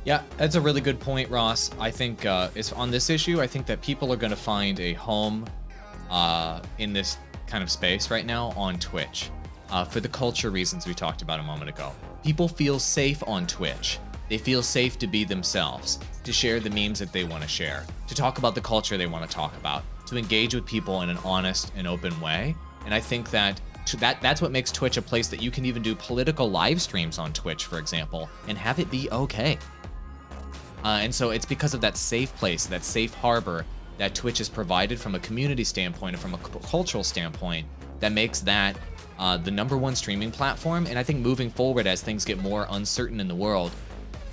Yeah, that's a really good point, Ross. I think it's on this issue. I think that people are going to find a home in this kind of space right now on Twitch for the culture reasons we talked about a moment ago. People feel safe on Twitch. They feel safe to be themselves, to share the memes that they want to share, to talk about the culture they want to talk about, to engage with people in an honest and open way. And I think that's what makes Twitch a place that you can even do political live streams on Twitch, for example, and have it be okay. And so it's because of that safe place, that safe harbor that Twitch has provided from a community standpoint and from a cultural standpoint that makes that the #1 streaming platform. And I think moving forward, as things get more uncertain in the world,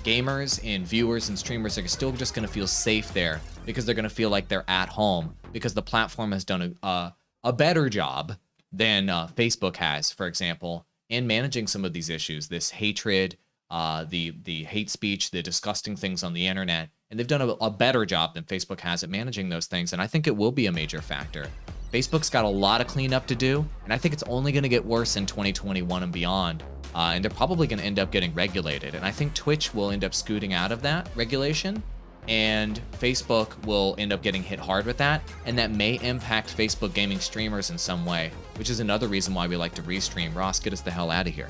gamers and viewers and streamers are still just going to feel safe there because they're going to feel like they're at home because the platform has done a better job than Facebook has, for example, in managing some of these issues, this hatred, the hate speech, the disgusting things on the internet. And they've done a better job than Facebook has at managing those things. And I think it will be a major factor. Facebook's got a lot of cleanup to do, and I think it's only going to get worse in 2021 and beyond. And they're probably going to end up getting regulated. And I think Twitch will end up scooting out of that regulation, and Facebook will end up getting hit hard with that. And that may impact Facebook gaming streamers in some way, which is another reason why we like to restream. Ross, get us the hell out of here.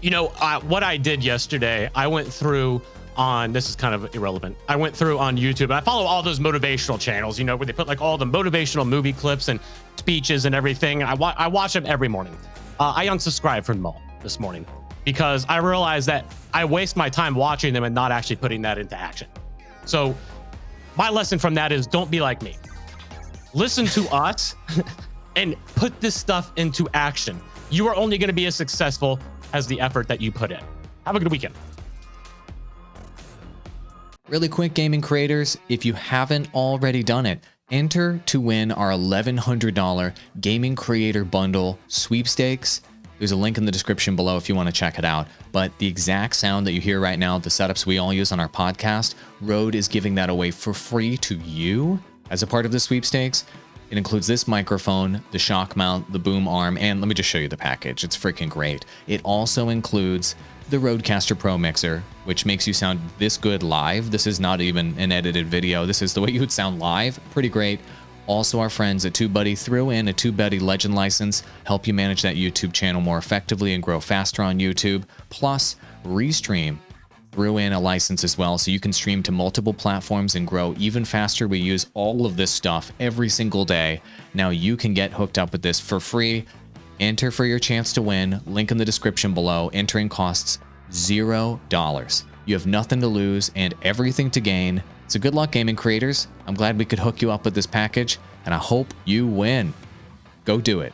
You know, what I did yesterday, I went through on, this is kind of irrelevant, I went through on YouTube, and I follow all those motivational channels, you know, where they put like all the motivational movie clips and speeches and everything. I watch them every morning. I unsubscribed from them all this morning because I realized that I waste my time watching them and not actually putting that into action. So my lesson from that is don't be like me. Listen to us and put this stuff into action. You are only going to be as successful as the effort that you put in. Have a good weekend. Really quick, gaming creators, if you haven't already done it, enter to win our $1,100 Gaming Creator Bundle sweepstakes. There's a link in the description below if you want to check it out. But the exact sound that you hear right now, the setups we all use on our podcast, Rode is giving that away for free to you as a part of the sweepstakes. It includes this microphone, the shock mount, the boom arm, and let me just show you the package. It's freaking great. It also includes the Rodecaster Pro mixer, which makes you sound this good live. This is not even an edited video. This is the way you would sound live. Pretty great. Also, our friends at TubeBuddy threw in a TubeBuddy Legend license, help you manage that YouTube channel more effectively and grow faster on YouTube. Plus, Restream threw in a license as well, so you can stream to multiple platforms and grow even faster. We use all of this stuff every single day. Now you can get hooked up with this for free. Enter for your chance to win. Link in the description below. Entering costs $0. You have nothing to lose and everything to gain. So good luck, gaming creators. I'm glad we could hook you up with this package, and I hope you win. Go do it.